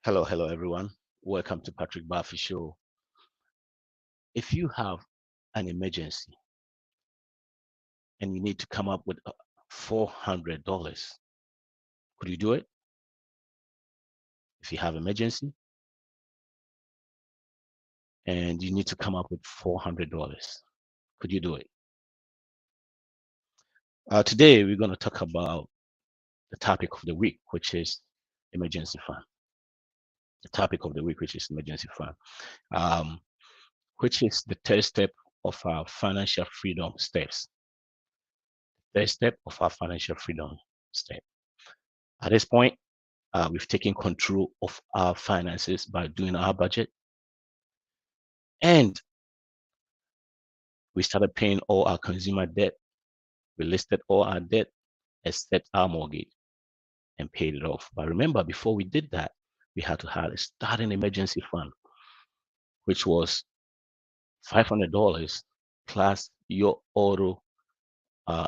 Hello, everyone. Welcome to Patrick Buffy Show. If you have an emergency and you need to come up with $400, could you do it? If you have emergency and you need to come up with $400, could you do it? Today, we're going to talk about the topic of the week, which is emergency fund. The topic of the week, which is emergency fund, um, which is the third step of our financial freedom steps. Third step of our financial freedom step. At this point, we've taken control of our finances by doing our budget, and we started paying all our consumer debt. We listed all our debt except our mortgage and paid it off. But remember, before we did that, we had to have a starting emergency fund, which was $500 plus your auto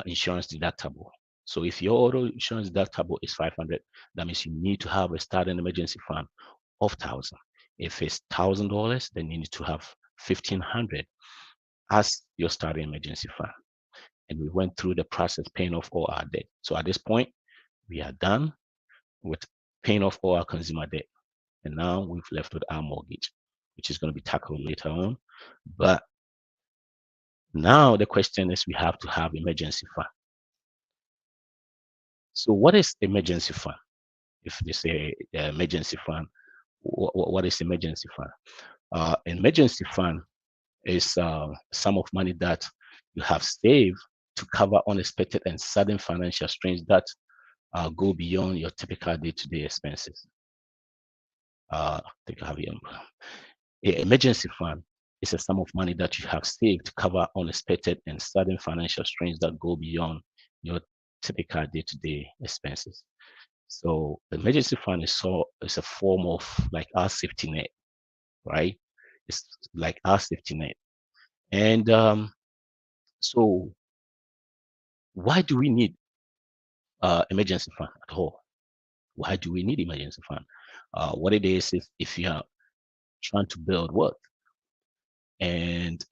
insurance deductible. So if your auto insurance deductible is 500, that means you need to have a starting emergency fund of 1,000. If it's $1,000, then you need to have 1,500 as your starting emergency fund. And we went through the process paying off all our debt. So at this point, we are done with paying off all our consumer debt. And now we've left with our mortgage, which is going to be tackled later on. But now the question is we have to have emergency fund. So what is emergency fund? If they say emergency fund, what is emergency fund? Emergency fund is sum of money that you have saved to cover unexpected and sudden financial strains that go beyond your typical day-to-day expenses. Think I have here. Emergency fund is a sum of money that you have saved to cover unexpected and sudden financial strains that go beyond your typical day-to-day expenses. So the emergency fund is a form of like our safety net, right? It's like our safety net. And so why do we need emergency fund at all? Why do we need emergency fund? What it is if you are trying to build wealth and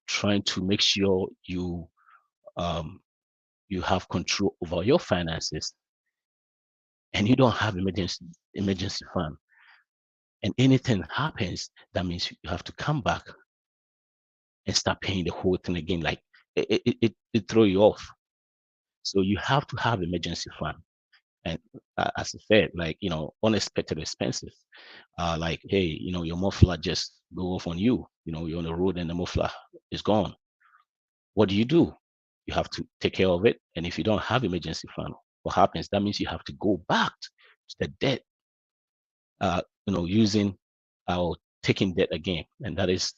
trying to make sure um, you have control over your finances, and you don't have emergency fund, and anything happens, that means you have to come back and start paying the whole thing again. Like it throw you off. So you have to have emergency fund. And as I said, like unexpected expenses, like hey, your muffler just go off on you. You're on the road and the muffler is gone. What do? You have to take care of it. And if you don't have emergency fund, what happens? That means you have to go back to the debt, using or taking debt again, and that is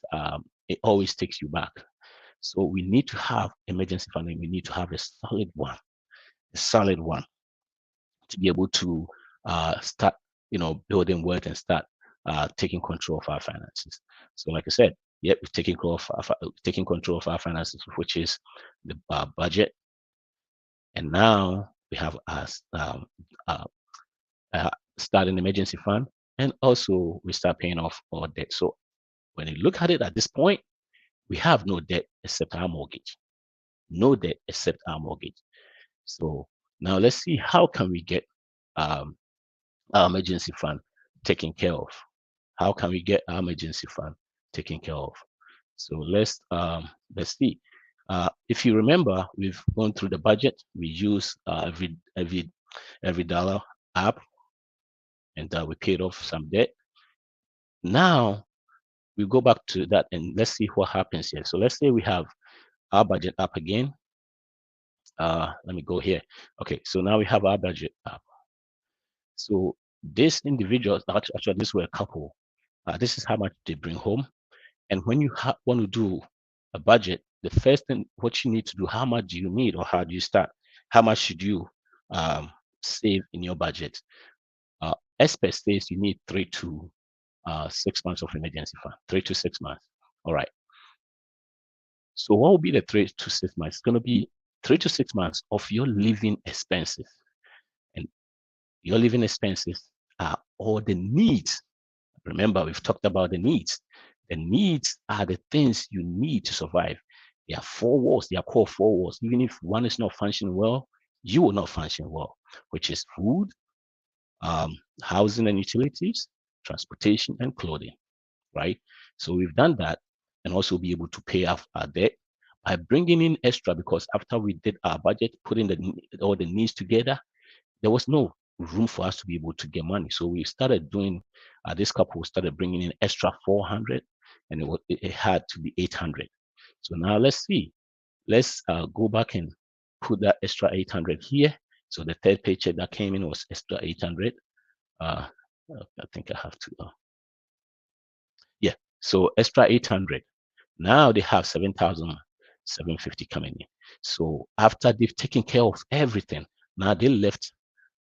it always takes you back. So we need to have emergency funding. We need to have a solid one to be able to start, building wealth and start taking control of our finances. So, like I said, yep, we've taking control of our finances, which is the budget, and now we have uh, start an emergency fund, and also we start paying off our debt. So when you look at it at this point, we have no debt except our mortgage. No debt except our mortgage. So now let's see how can we get um, our emergency fund taken care of. How can we get our emergency fund taken care of? So let's see. If you remember, we've gone through the budget. We use every dollar app, and we paid off some debt. Now we go back to that and let's see what happens here. So let's say we have our budget app again. Let me go here. Okay, so now we have our budget app. So these individuals, actually, this were a couple. This is how much they bring home. And when you want to do a budget, the first thing, what you need to do, how much do you need or how do you start? How much should you save in your budget? Expert says you need 3 to 6 months of emergency fund, 3 to 6 months. All right. So what will be the 3 to 6 months? It's going to be 3 to 6 months of your living expenses. And your living expenses are or the needs. Remember, we've talked about the needs. The needs are the things you need to survive. There are four walls, they are called four walls. Even if one is not functioning well, you will not function well, which is food, housing and utilities, transportation, and clothing, right? So we've done that and also be able to pay off our debt by bringing in extra because after we did our budget, putting all the needs together, there was no room for us to be able to get money. So we started doing, this couple started bringing in extra 400 and it had to be 800. So now let's see, let's go back and put that extra 800 here. So the third paycheck that came in was extra 800. I think I have to, yeah. So extra 800. Now they have 7,750 coming in. So after they've taken care of everything, now they left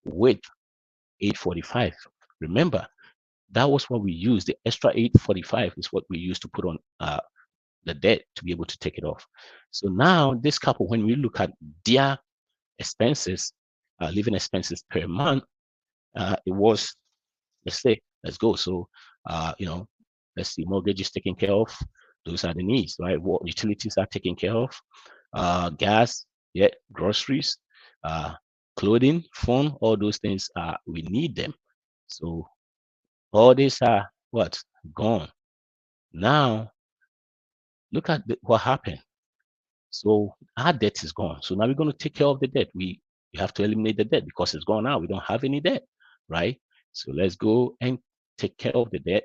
with 845. Remember, that was what we used. The extra 845 is what we used to put on the debt to be able to take it off. So now this couple, when we look at their expenses, living expenses per month, it was, let's say, let's go. So, let's see, mortgage is taken care of. Those are the needs, right? What utilities are taken care of. Gas, yeah, groceries, clothing, phone, all those things, we need them. So all these are what? Gone. Now, look at what happened. So our debt is gone. So now we're going to take care of the debt. We have to eliminate the debt because it's gone now. We don't have any debt, right? So let's go and take care of the debt.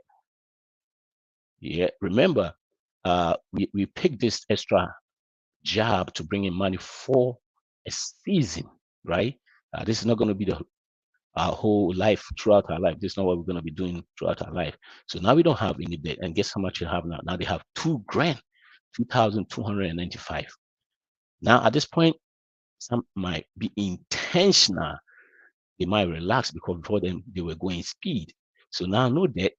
Yeah, remember, we picked this extra job to bring in money for a season, right? This is not going to be our whole life throughout our life. This is not what we're going to be doing throughout our life. So now we don't have any debt. And guess how much you have now? Now they have 2 grand, 2,295. Now at this point, some might be intentional. They might relax because before them they were going speed. So now no debt.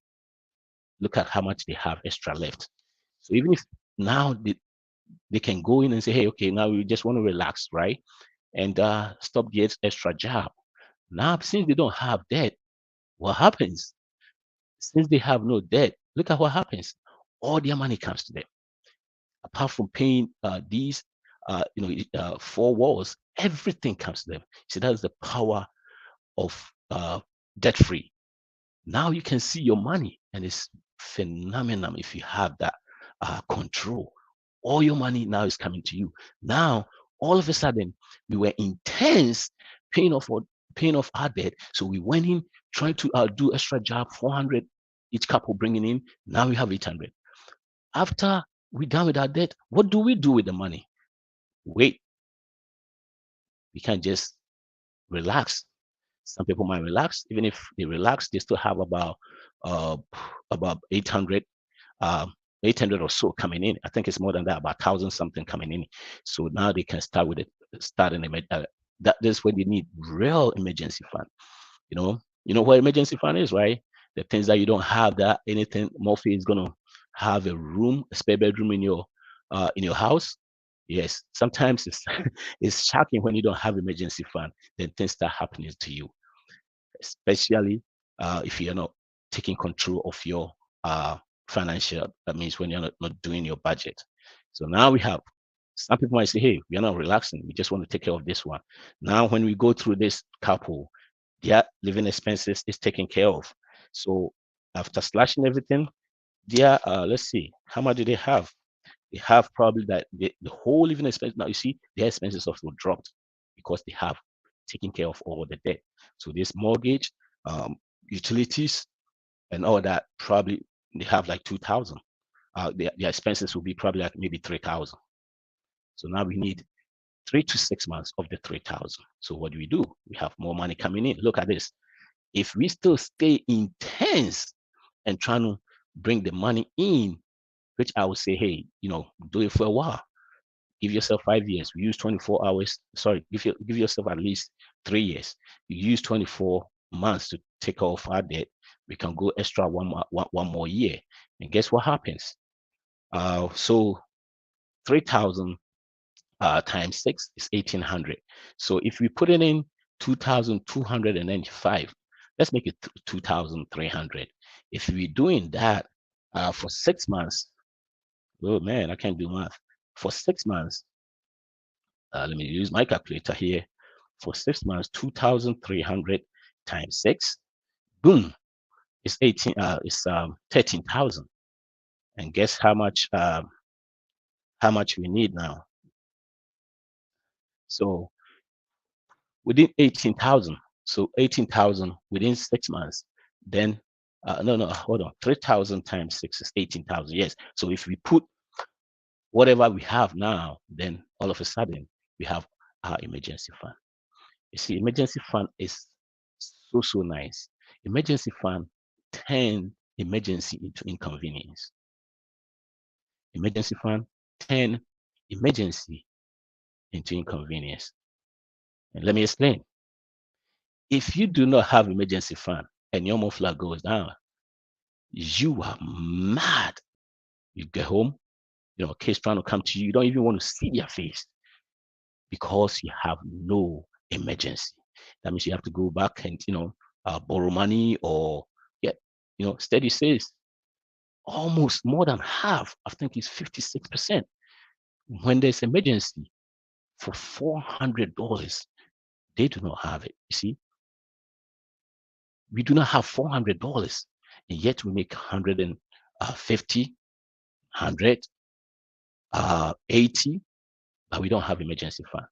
Look at how much they have extra left. So even if now they can go in and say, hey, okay, now we just want to relax, right? And stop the extra job. Now, since they don't have debt, what happens? Since they have no debt, look at what happens. All their money comes to them. Apart from paying these, four walls, everything comes to them. See, that's the power of debt free. Now you can see your money, and it's phenomenal if you have that control. All your money now is coming to you. Now, all of a sudden, we were intense paying off our debt. So we went in trying to do extra job, 400 each couple bringing in. Now we have 800. After we're done with our debt, what do we do with the money? Wait, we can't just relax. Some people might relax. Even if they relax, they still have uh, about 800 800 or so coming in. I think it's more than that, about 1,000 something coming in. So now they can start with it, starting that's when they need real emergency fund. You know what emergency fund is, right? The things that you don't have that anything. Murphy is gonna have a room, a spare bedroom in your house. Yes, sometimes it's it's shocking when you don't have emergency fund, then things start happening to you, especially if you're not taking control of your financial. That means when you're not doing your budget. So now we have some people might say, hey, we're not relaxing. We just want to take care of this one. Now, when we go through this couple, their living expenses is taken care of. So after slashing everything, their let's see, how much do they have? They have probably that the whole living expense. Now you see their expenses also dropped because they have taken care of all the debt. So this mortgage, utilities, and all that probably they have like 2,000. Their expenses will be probably like maybe 3,000. So now we need 3 to 6 months of the 3,000. So what do? We have more money coming in. Look at this. If we still stay intense and trying to bring the money in, which I would say, hey, do it for a while. Give yourself 5 years. We use 24 hours. Sorry, give yourself at least 3 years. You use 24 months to take off our debt. We can go extra one more year. And guess what happens? So 3,000 times 6 is 1,800. So if we put it in 2,295, let's make it 2,300. If we're doing that for 6 months, oh man, I can't do math. For 6 months, let me use my calculator here. For 6 months, 2,300 times 6, boom, it's 18. It's 13,000. And guess how much we need now? So within 18,000. So 18,000 within 6 months. Then no, hold on. 3,000 times 6 is 18,000. Yes. So if we put whatever we have now, then all of a sudden we have our emergency fund. You see, emergency fund is so nice. Emergency fund turn emergency into inconvenience. Emergency fund turn emergency into inconvenience. And let me explain. If you do not have emergency fund and your muffler goes down, you are mad. You get home, a case trying to come to you, you don't even want to see their face because you have no emergency. That means you have to go back and borrow money or get steady says almost more than half. I think it's 56%. When there's emergency for $400, they do not have it. You see, we do not have $400, and yet we make 150, 100, 80, but we don't have emergency fund.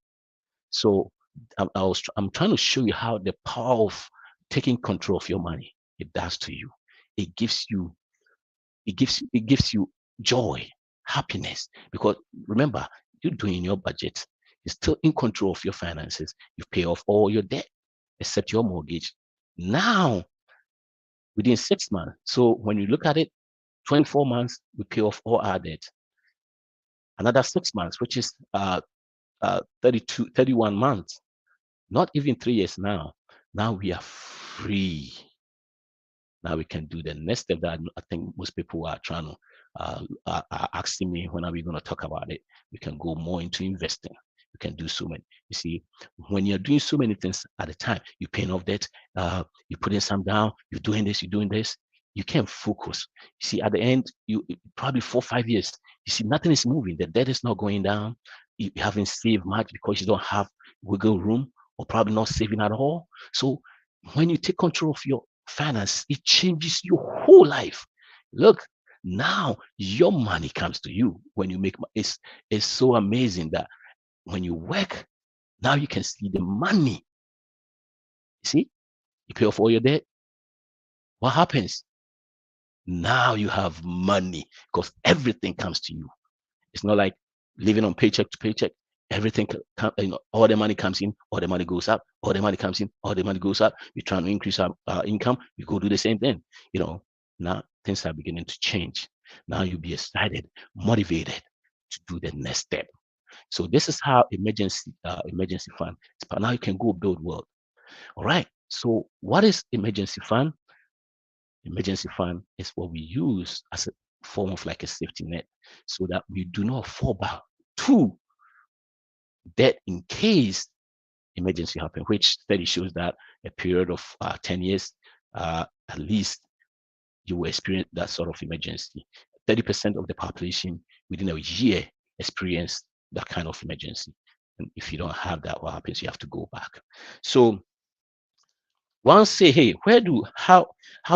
So I'm trying to show you how the power of taking control of your money it does to you. It gives you joy, happiness, because remember, you're doing your budget. You're still in control of your finances. You pay off all your debt except your mortgage. Now, within 6 months. So when you look at it, 24 months, we pay off all our debt. Another 6 months, which is 31 months, not even 3 years now. Now we are free. Now we can do the next step that I think most people are trying to are asking me, when are we going to talk about it? We can go more into investing. You can do so many. You see, when you're doing so many things at a time, you're paying off debt, you're putting some down, you're doing this, you can't focus. You see, at the end, you probably 4 5 years, you see nothing is moving. The debt is not going down. You haven't saved much because you don't have wiggle room, or probably not saving at all. So when you take control of your finance, it changes your whole life. Look, now your money comes to you when you make it's so amazing that when you work, now you can see the money. You see, you pay off all your debt. What happens? Now you have money because everything comes to you. It's not like living on paycheck to paycheck. Everything, all the money comes in, all the money goes up, all the money comes in, all the money goes up. We're trying to increase our income. We go do the same thing. Now things are beginning to change. Now you'll be excited, motivated to do the next step. So this is how emergency fund. But now you can go build wealth. All right. So what is emergency fund? Emergency fund is what we use as a form of like a safety net, so that we do not fall back to debt in case emergency happen. Which study shows that a period of 10 years, at least, you will experience that sort of emergency. 30% of the population within a year experience that kind of emergency. And if you don't have that, what happens? You have to go back. So once say, hey, how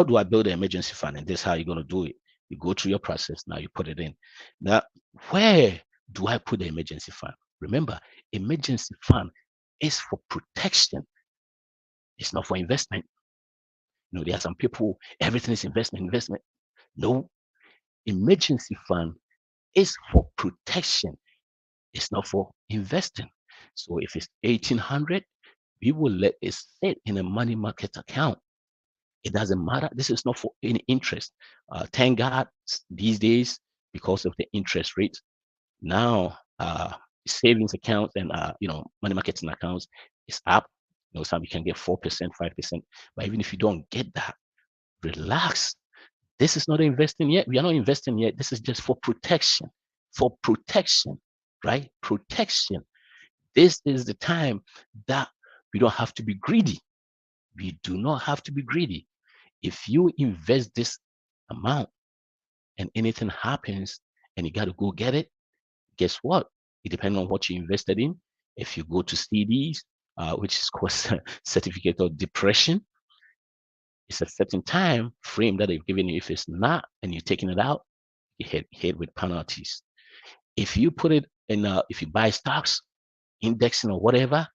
do I build an emergency fund? And this is how you're going to do it. You go through your process. Now you put it in. Now, where do I put the emergency fund? Remember, emergency fund is for protection. It's not for investment. There are some people, everything is investment. No, emergency fund is for protection. It's not for investing. So if it's 1,800, we will let it sit in a money market account. It doesn't matter. This is not for any interest. Thank God these days, because of the interest rate, now savings accounts and money marketing accounts is up. Some you can get 4%, 5%. But even if you don't get that, relax. This is not investing yet. We are not investing yet. This is just for protection. For protection, right? Protection. This is the time that we don't have to be greedy. We do not have to be greedy. If you invest this amount and anything happens and you got to go get it, guess what? It depends on what you invested in. If you go to CDs, which is called certificate of depression, it's a certain time frame that they've given you. If it's not, and you're taking it out, you hit with penalties. If you put it in, if you buy stocks, indexing or whatever,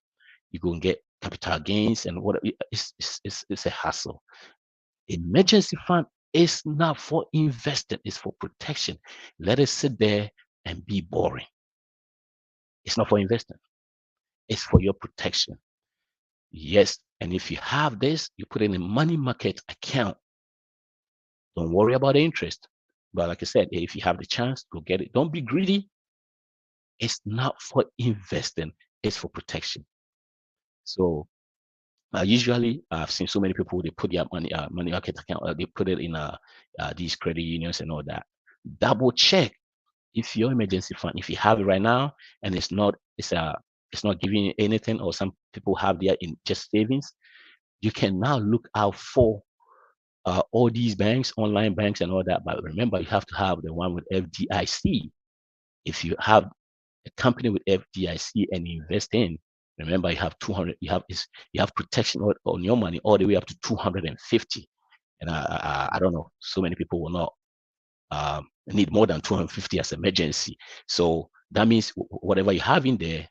you go and get capital gains and what it's a hassle. Emergency fund is not for investing, it's for protection. Let it sit there and be boring. It's not for investing, it's for your protection. Yes, and if you have this, you put it in a money market account. Don't worry about the interest. But like I said, if you have the chance, go get it. Don't be greedy. It's not for investing, it's for protection. So usually, I've seen so many people they put their money market account, they put it in these credit unions and all that. Double check if your emergency fund, if you have it right now, and it's not giving you anything, or some people have their in just savings. You can now look out for all these banks, online banks, and all that. But remember, you have to have the one with FDIC. If you have a company with FDIC and you invest in, remember you have 200. You have protection on your money all the way up to 250. And I don't know. So many people will not need more than 250 as emergency. So that means whatever you have in there,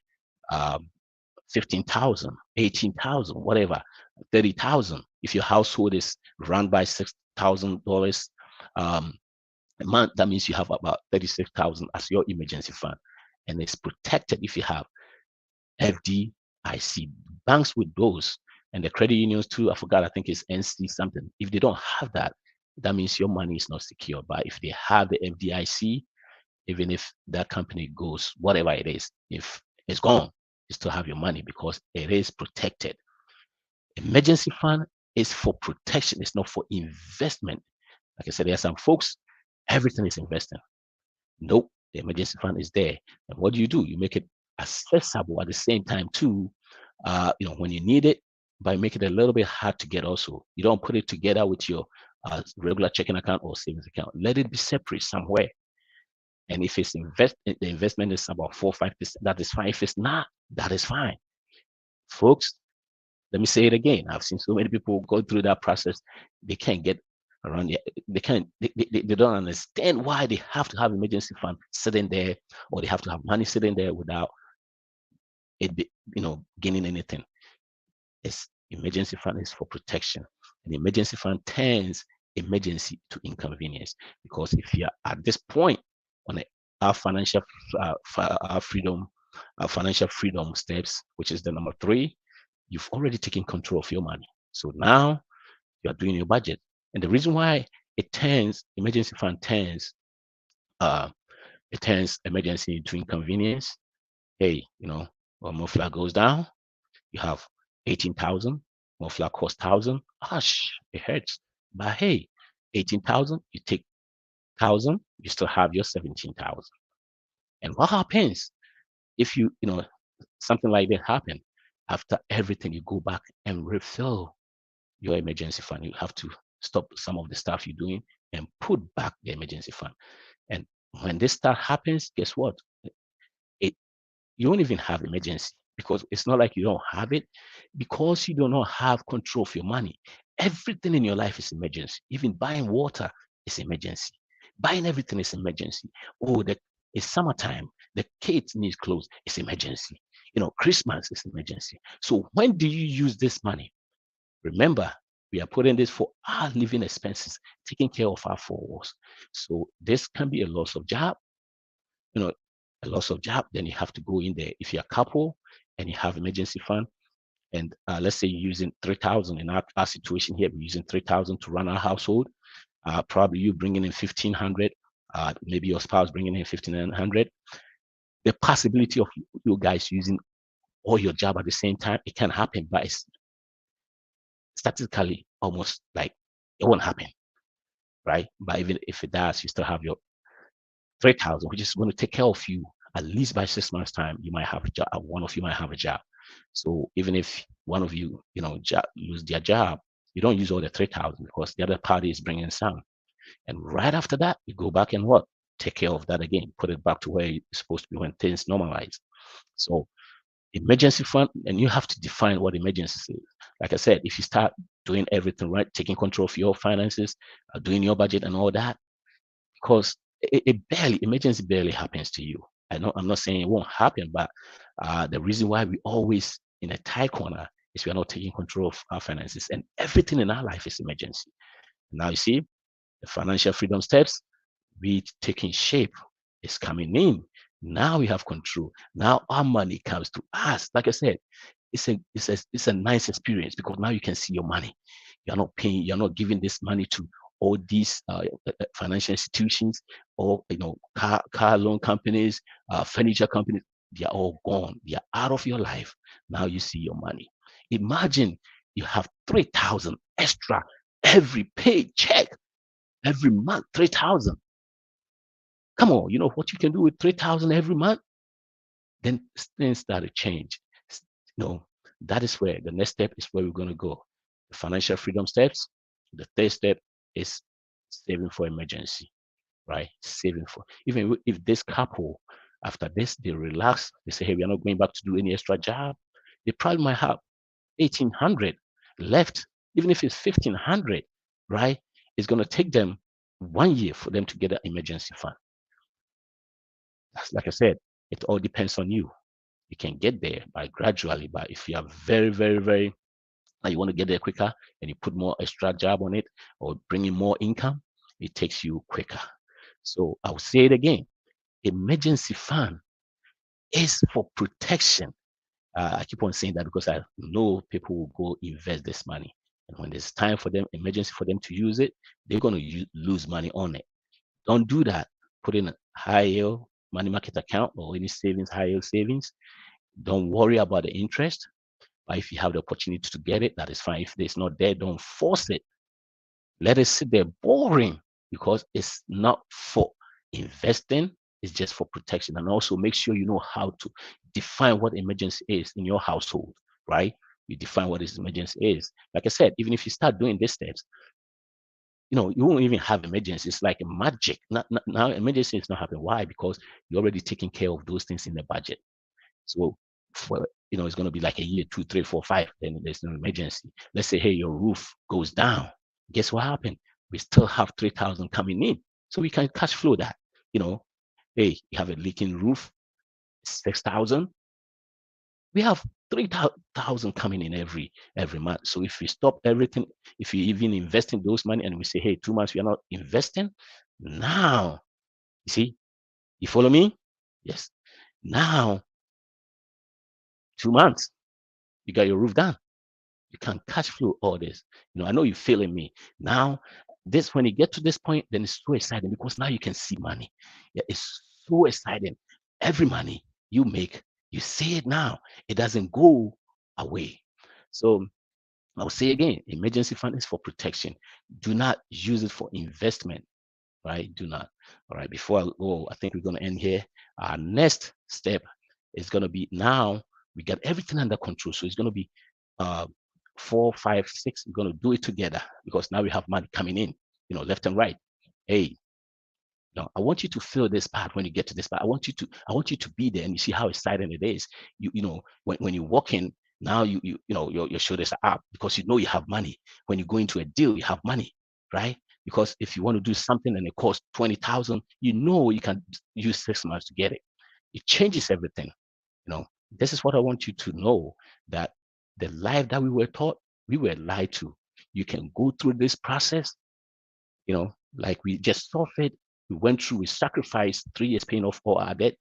um, 15,000, 18,000, whatever, 30,000. If your household is run by $6,000 a month, that means you have about 36,000 as your emergency fund, and it's protected if you have FDIC. Banks with those, and the credit unions too. I forgot. I think it's NC something. If they don't have that, that means your money is not secure. But if they have the FDIC, even if that company goes, whatever it is, if it's gone, you still have your money because it is protected. Emergency fund is for protection, it's not for investment. Like I said, there are some folks, everything is investing. Nope, the emergency fund is there. And what do? You make it accessible at the same time too, when you need it, by making it a little bit hard to get also. You don't put it together with your regular checking account or savings account. Let it be separate somewhere. And if it's the investment is about 4 or 5%, that is fine. If it's not, that is fine. Folks, let me say it again. I've seen so many people go through that process. They can't get around it. They can't, they don't understand why they have to have emergency fund sitting there, or they have to have money sitting there without it, gaining anything. It's emergency fund is for protection. And emergency fund turns emergency to inconvenience. Because if you're at this point on our financial our freedom, our financial freedom steps, which is the number 3, you've already taken control of your money. So now you are doing your budget. And the reason why emergency fund uh, turns emergency into inconvenience. Hey, when Mofla goes down, you have 18,000, Mofla costs 1,000. Gosh, it hurts. But hey, 18,000, you take 1,000, you still have your 17,000. And what happens if something like that happen? After everything, you go back and refill your emergency fund. You have to stop some of the stuff you're doing and put back the emergency fund. And when this stuff happens, guess what? It You won't even have emergency, because it's not like you don't have it, because you do not have control of your money. Everything in your life is emergency. Even buying water is emergency. Buying everything is emergency. Oh, it's summertime. The kids need clothes. It's emergency. Christmas is emergency. So when do you use this money? Remember, we are putting this for our living expenses, taking care of our four walls. So this can be a loss of job, you know, a loss of job. Then you have to go in there. If you're a couple and you have emergency fund, and let's say you're using 3,000 in our situation here, we're using 3,000 to run our household. Probably you bringing in 1,500, maybe your spouse bringing in 1,500. The possibility of you guys using all your job at the same time, it can happen, but it's statistically almost like it won't happen, right? But even if it does, you still have your 3,000, which is going to take care of you at least by 6 months' time. You might have a job, one of you might have a job. So even if one of you, lose their job, you don't use all the 3,000 because the other party is bringing some. And right after that, you go back and what? Take care of that again, put it back to where it's supposed to be when things normalize. So emergency fund, and you have to define what emergency is. Like I said, if you start doing everything right, taking control of your finances, doing your budget and all that, because emergency barely happens to you. I know I'm not saying it won't happen, but the reason why we always in a tight corner is we are not taking control of our finances, and everything in our life is emergency. Now you see the financial freedom steps, we taking shape, is coming in. Now we have control. Now our money comes to us. Like I said, it's a nice experience because now you can see your money. You're not paying. You're not giving this money to all these financial institutions or car loan companies, furniture companies. They are all gone. They are out of your life. Now you see your money. Imagine you have 3,000 extra every paycheck every month. 3,000. Come on, you know what you can do with 3,000 every month? Then things start to change. No, that is where the next step is where we're going to go. The financial freedom steps. The third step is saving for emergency, right? Saving for, even if this couple, after this, they relax, they say, hey, we are not going back to do any extra job. They probably might have 1,800 left, even if it's 1,500, right? It's going to take them 1 year for them to get an emergency fund. Like I said, it all depends on you. You can get there by gradually, but if you are very, very, very, you want to get there quicker and you put more extra job on it or bring in more income, it takes you quicker. So I'll say it again. Emergency fund is for protection. I keep on saying that because I know people will go invest this money. And when there's time for them, emergency for them to use it, they're going to lose money on it. Don't do that. Put in a high yield money market account or any savings, high yield savings. Don't worry about the interest. But if you have the opportunity to get it, that is fine. If it's not there, don't force it. Let it sit there boring because it's not for investing. It's just for protection. And also make sure you know how to define what emergency is in your household, right? You define what this emergency is. Like I said, even if you start doing these steps, you won't even have emergency. It's like a magic. Now emergency is not happening. Why? Because you're already taking care of those things in the budget. So for it's going to be like a year, 2, 3, 4, 5. Then there's no emergency. Let's say, hey, your roof goes down. Guess what happened? We still have 3,000 coming in, so we can cash flow that. Hey, you have a leaking roof, 6,000. We have 3,000 coming in every month. So if we stop everything, if you even invest in those money, and we say, hey, 2 months we are not investing, now you see, you follow me? Yes. Now 2 months, you got your roof done. You can cash flow all this. I know you're feeling me. Now, when you get to this point, then it's so exciting because now you can see money. Yeah, it's so exciting. Every money you make, you see it now. It doesn't go away. So I'll say again, emergency fund is for protection. Do not use it for investment, right? Do not. All right. Before I go, I think we're going to end here. Our next step is going to be, now we got everything under control. So it's going to be uh, 4, 5, 6. We're going to do it together because now we have money coming in, left and right. Hey, I want you to feel this part when you get to this part. I want you to be there and you see how exciting it is. When you walk in, now your shoulders are up because you have money. When you go into a deal, you have money, right? Because if you want to do something and it costs 20,000, you can use 6 months to get it. It changes everything. This is what I want you to know, that the life that we were taught, we were lied to. You can go through this process, like we just suffered. We went through, we sacrificed 3 years paying off all our debt,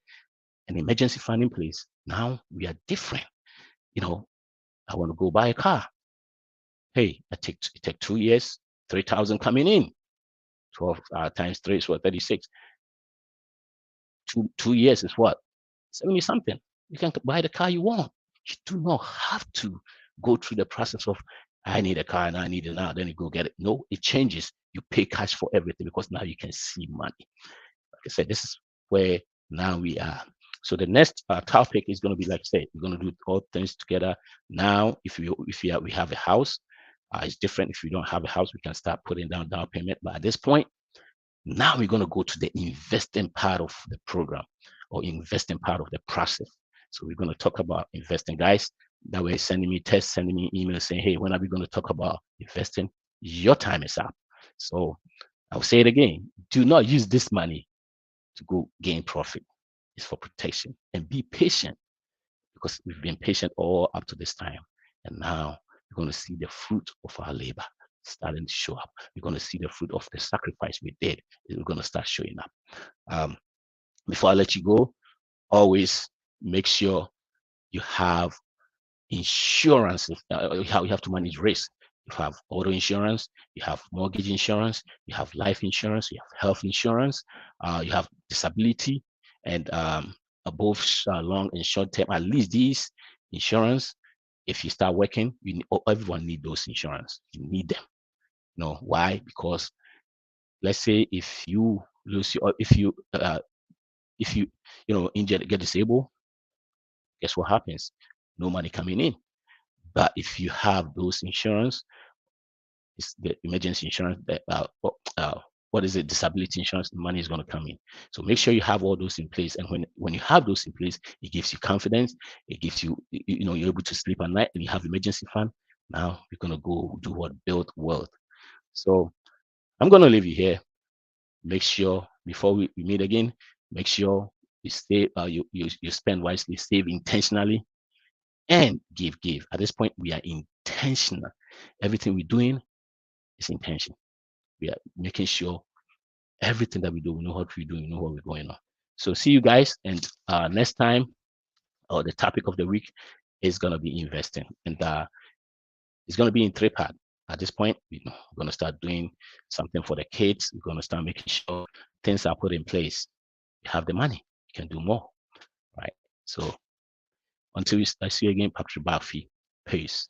an emergency fund in place. Now we are different. I want to go buy a car. Hey, it take 2 years, 3,000 coming in. 12 times 3 is what, 36. 2 years is what? 70 something. You can buy the car you want. You do not have to go through the process of, I need a car and I need it now, then you go get it. No, it changes. You pay cash for everything because now you can see money. Like I said, this is where now we are. So the next topic is going to be, like I said, we're going to do all things together. Now, we have a house, it's different. If we don't have a house, we can start putting down payment. But at this point, now we're going to go to the investing part of the program, or investing part of the process. So we're going to talk about investing, guys. That way, sending me text, sending me email saying, hey, when are we going to talk about investing? Your time is up. So I'll say it again. Do not use this money to go gain profit. It's for protection. And be patient, because we've been patient all up to this time. And now we're going to see the fruit of our labor starting to show up. We're going to see the fruit of the sacrifice we did. We're going to start showing up. Before I let you go, always make sure you have insurance. You have to manage risk. You have auto insurance, you have mortgage insurance, you have life insurance, you have health insurance, you have disability, and both long and short term. At least these insurance, if you start working, everyone need those insurance. You need them. Why? Because let's say if you lose your, if you injured, get disabled, guess what happens? No money coming in. But if you have those insurance, it's the emergency insurance that what is it, disability insurance, the money is going to come in. So make sure you have all those in place. And when you have those in place, it gives you confidence. It gives you, you're able to sleep at night, and you have emergency fund. Now you're going to go do what? Build wealth. So I'm going to leave you here. Make sure before we meet again, make sure you stay, you spend wisely, save intentionally, and give. At this point, we are intentional. Everything we're doing is intention. We are making sure everything that we do, we know what we're doing, we know what we're going on. So see you guys, and next time, or the topic of the week is gonna be investing, and it's gonna be in three parts. At this point, we're gonna start doing something for the kids. We're gonna start making sure things are put in place. You have the money, you can do more, right? So until I see you again, Patrick Barfi. Peace.